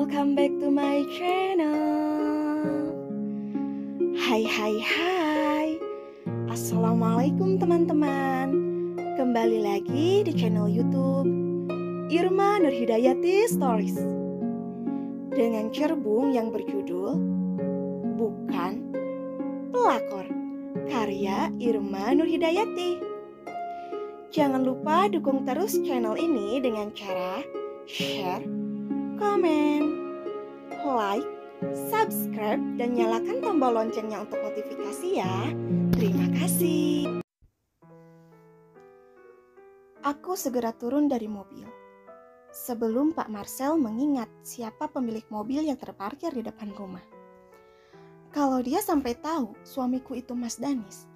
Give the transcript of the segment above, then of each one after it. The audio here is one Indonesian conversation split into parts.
Welcome back to my channel. Hai. Assalamualaikum teman-teman. Kembali lagi di channel YouTube Irma Nurhidayati Stories dengan cerbung yang berjudul Bukan Pelakor, karya Irma Nurhidayati. Jangan lupa dukung terus channel ini dengan cara share, komen, like, subscribe, dan nyalakan tombol loncengnya untuk notifikasi ya. Terima kasih. Aku segera turun dari mobil sebelum Pak Marcel mengingat siapa pemilik mobil yang terparkir di depan rumah. Kalau dia sampai tahu suamiku itu Mas Danis,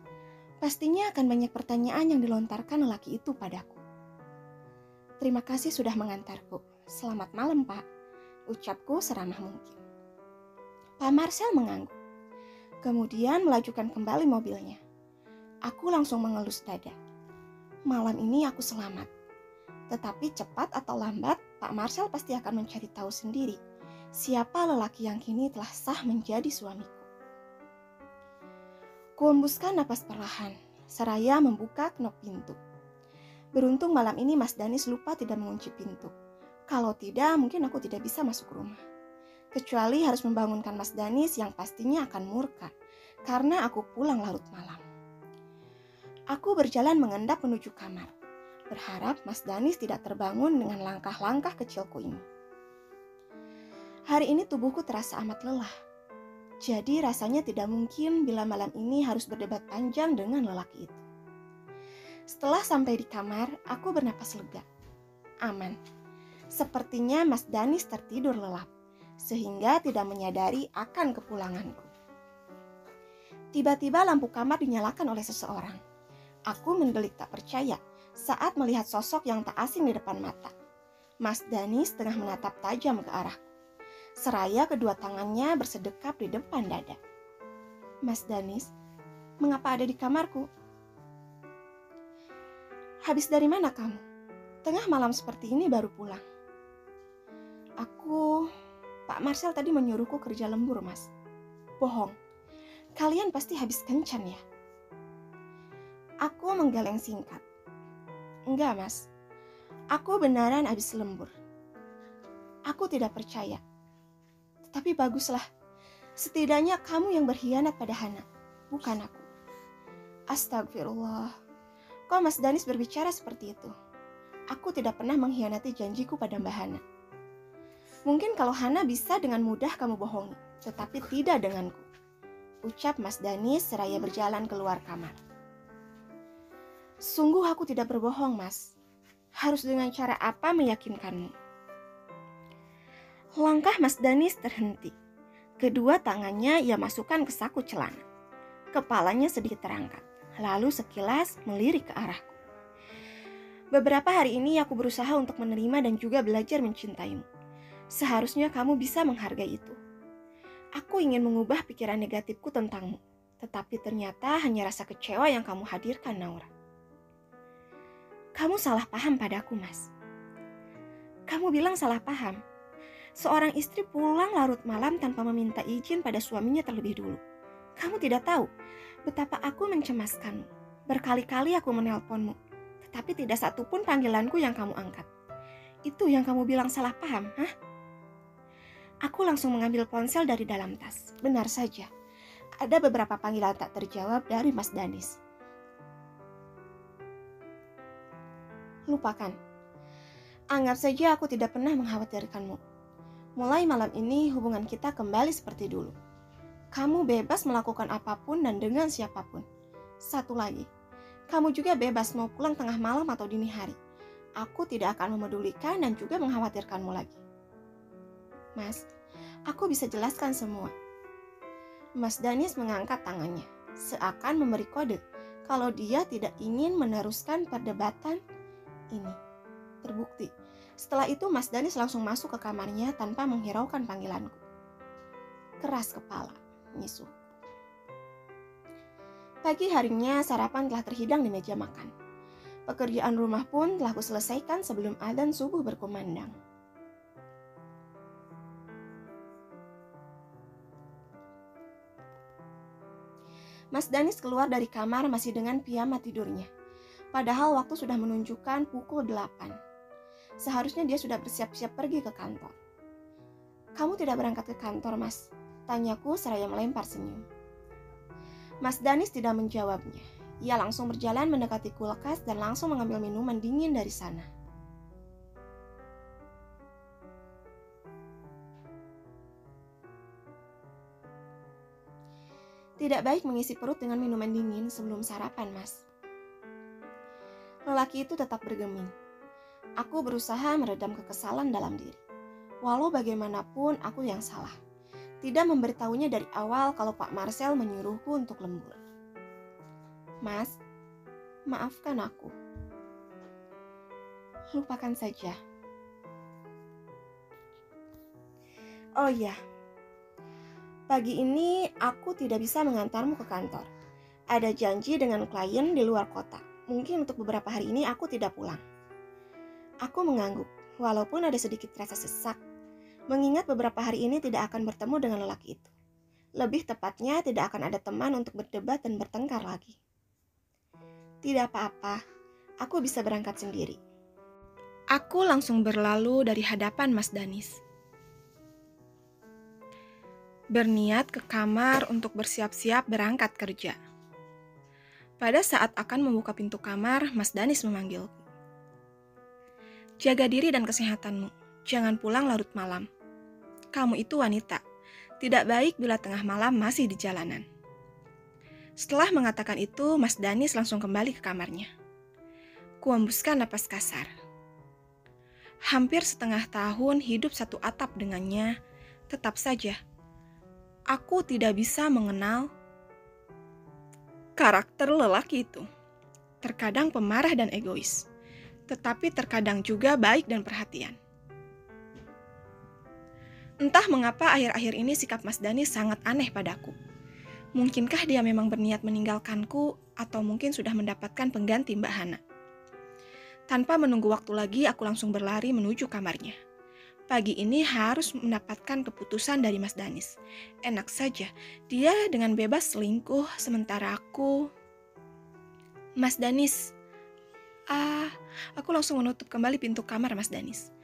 pastinya akan banyak pertanyaan yang dilontarkan lelaki itu padaku. Terima kasih sudah mengantarku. Selamat malam, Pak, ucapku seramah mungkin. Pak Marcel mengangguk, kemudian melajukan kembali mobilnya. Aku langsung mengelus dada. Malam ini aku selamat. Tetapi cepat atau lambat, Pak Marcel pasti akan mencari tahu sendiri siapa lelaki yang kini telah sah menjadi suamiku. Kuembuskan napas perlahan, seraya membuka knop pintu. Beruntung malam ini Mas Danis lupa tidak mengunci pintu. Kalau tidak, mungkin aku tidak bisa masuk rumah. Kecuali harus membangunkan Mas Danis yang pastinya akan murka, karena aku pulang larut malam. Aku berjalan mengendap menuju kamar, berharap Mas Danis tidak terbangun dengan langkah-langkah kecilku ini. Hari ini tubuhku terasa amat lelah. Jadi rasanya tidak mungkin bila malam ini harus berdebat panjang dengan lelaki itu. Setelah sampai di kamar, aku bernapas lega. Aman. Sepertinya Mas Danis tertidur lelap, sehingga tidak menyadari akan kepulanganku. Tiba-tiba lampu kamar dinyalakan oleh seseorang. Aku mendelik tak percaya saat melihat sosok yang tak asing di depan mata. Mas Danis tengah menatap tajam ke arahku, seraya kedua tangannya bersedekap di depan dada. Mas Danis, mengapa ada di kamarku? Habis dari mana kamu? Tengah malam seperti ini baru pulang. Pak Marcel tadi menyuruhku kerja lembur, Mas. Bohong, kalian pasti habis kencan ya? Aku menggeleng singkat. Enggak, Mas. Aku beneran habis lembur. Aku tidak percaya. Tapi baguslah, setidaknya kamu yang berkhianat pada Hana, bukan aku. Astagfirullah, kok Mas Danis berbicara seperti itu? Aku tidak pernah mengkhianati janjiku pada Mbak Hana. Mungkin kalau Hana bisa dengan mudah kamu bohongi, tetapi tidak denganku, ucap Mas Danis seraya berjalan keluar kamar. Sungguh aku tidak berbohong, Mas. Harus dengan cara apa meyakinkanmu? Langkah Mas Danis terhenti. Kedua tangannya ia masukkan ke saku celana. Kepalanya sedikit terangkat, lalu sekilas melirik ke arahku. Beberapa hari ini aku berusaha untuk menerima dan juga belajar mencintaimu. Seharusnya kamu bisa menghargai itu. Aku ingin mengubah pikiran negatifku tentangmu, tetapi ternyata hanya rasa kecewa yang kamu hadirkan, Naura. Kamu salah paham padaku, Mas. Kamu bilang salah paham. Seorang istri pulang larut malam tanpa meminta izin pada suaminya terlebih dulu. Kamu tidak tahu betapa aku mencemaskanmu. Berkali-kali aku menelponmu, tetapi tidak satupun panggilanku yang kamu angkat. Itu yang kamu bilang salah paham, hah? Aku langsung mengambil ponsel dari dalam tas. Benar saja, ada beberapa panggilan tak terjawab dari Mas Danis. Lupakan. Anggap saja aku tidak pernah mengkhawatirkanmu. Mulai malam ini hubungan kita kembali seperti dulu. Kamu bebas melakukan apapun dan dengan siapapun. Satu lagi, kamu juga bebas mau pulang tengah malam atau dini hari. Aku tidak akan memedulikan dan juga mengkhawatirkanmu lagi. Mas, aku bisa jelaskan semua. Mas Danis mengangkat tangannya, seakan memberi kode kalau dia tidak ingin meneruskan perdebatan ini. Terbukti. Setelah itu Mas Danis langsung masuk ke kamarnya tanpa menghiraukan panggilanku. Keras kepala, misuh. Pagi harinya sarapan telah terhidang di meja makan. Pekerjaan rumah pun telah kuselesaikan sebelum adzan subuh berkumandang. Mas Danis keluar dari kamar masih dengan piyama tidurnya. Padahal waktu sudah menunjukkan pukul 8. Seharusnya dia sudah bersiap-siap pergi ke kantor. "Kamu tidak berangkat ke kantor, Mas?" tanyaku seraya melempar senyum. Mas Danis tidak menjawabnya. Ia langsung berjalan mendekati kulkas dan langsung mengambil minuman dingin dari sana. Tidak baik mengisi perut dengan minuman dingin sebelum sarapan, Mas. Lelaki itu tetap bergeming. Aku berusaha meredam kekesalan dalam diri. Walau bagaimanapun aku yang salah. Tidak memberitahunya dari awal kalau Pak Marcel menyuruhku untuk lembur. "Mas, maafkan aku." "Lupakan saja." "Oh iya, pagi ini aku tidak bisa mengantarmu ke kantor. Ada janji dengan klien di luar kota. Mungkin untuk beberapa hari ini aku tidak pulang." Aku mengangguk, walaupun ada sedikit rasa sesak, mengingat beberapa hari ini tidak akan bertemu dengan lelaki itu. Lebih tepatnya, tidak akan ada teman untuk berdebat dan bertengkar lagi. "Tidak apa-apa, aku bisa berangkat sendiri." Aku langsung berlalu dari hadapan Mas Danis. Berniat ke kamar untuk bersiap-siap berangkat kerja. Pada saat akan membuka pintu kamar, Mas Danis memanggil, "Jaga diri dan kesehatanmu, jangan pulang larut malam. Kamu itu wanita, tidak baik bila tengah malam masih di jalanan." Setelah mengatakan itu, Mas Danis langsung kembali ke kamarnya. Kuhembuskan napas kasar. Hampir setengah tahun hidup satu atap dengannya, tetap saja aku tidak bisa mengenal karakter lelaki itu. Terkadang pemarah dan egois, tetapi terkadang juga baik dan perhatian. Entah mengapa akhir-akhir ini sikap Mas Danis sangat aneh padaku. Mungkinkah dia memang berniat meninggalkanku, atau mungkin sudah mendapatkan pengganti Mbak Hana? Tanpa menunggu waktu lagi, aku langsung berlari menuju kamarnya. Pagi ini harus mendapatkan keputusan dari Mas Danis. Enak saja, dia dengan bebas selingkuh, sementara aku... "Mas Danis." Aku langsung menutup kembali pintu kamar Mas Danis.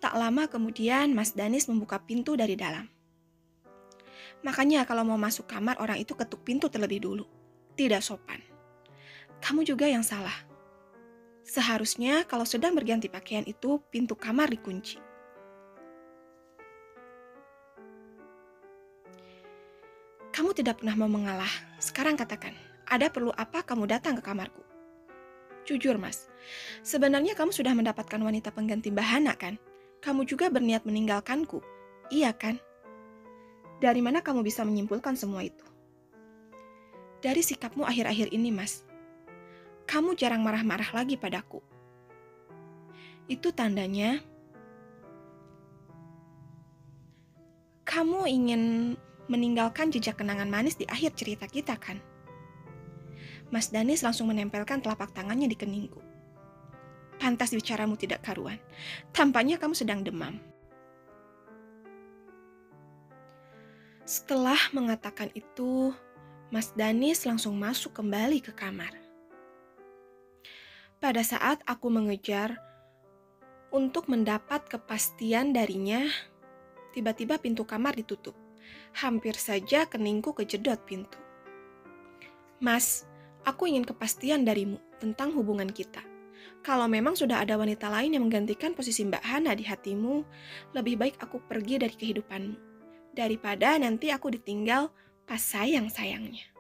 Tak lama kemudian, Mas Danis membuka pintu dari dalam. Makanya kalau mau masuk kamar, orang itu ketuk pintu terlebih dulu. Tidak sopan. Kamu juga yang salah. Seharusnya kalau sedang berganti pakaian itu, pintu kamar dikunci. Kamu tidak pernah mau mengalah. Sekarang katakan, ada perlu apa kamu datang ke kamarku? Jujur, Mas. Sebenarnya kamu sudah mendapatkan wanita pengganti Mbak Hana, kan? Kamu juga berniat meninggalkanku. Iya, kan? Dari mana kamu bisa menyimpulkan semua itu? Dari sikapmu akhir-akhir ini, Mas. Kamu jarang marah-marah lagi padaku. Itu tandanya kamu ingin meninggalkan jejak kenangan manis di akhir cerita kita, kan? Mas Danis langsung menempelkan telapak tangannya di keningku. Pantas bicaramu tidak karuan. Tampaknya kamu sedang demam. Setelah mengatakan itu, Mas Danis langsung masuk kembali ke kamar. Pada saat aku mengejar untuk mendapat kepastian darinya, tiba-tiba pintu kamar ditutup. Hampir saja keningku kejedot pintu. "Mas, aku ingin kepastian darimu tentang hubungan kita. Kalau memang sudah ada wanita lain yang menggantikan posisi Mbak Hana di hatimu, lebih baik aku pergi dari kehidupanmu, daripada nanti aku ditinggal pas sayang-sayangnya."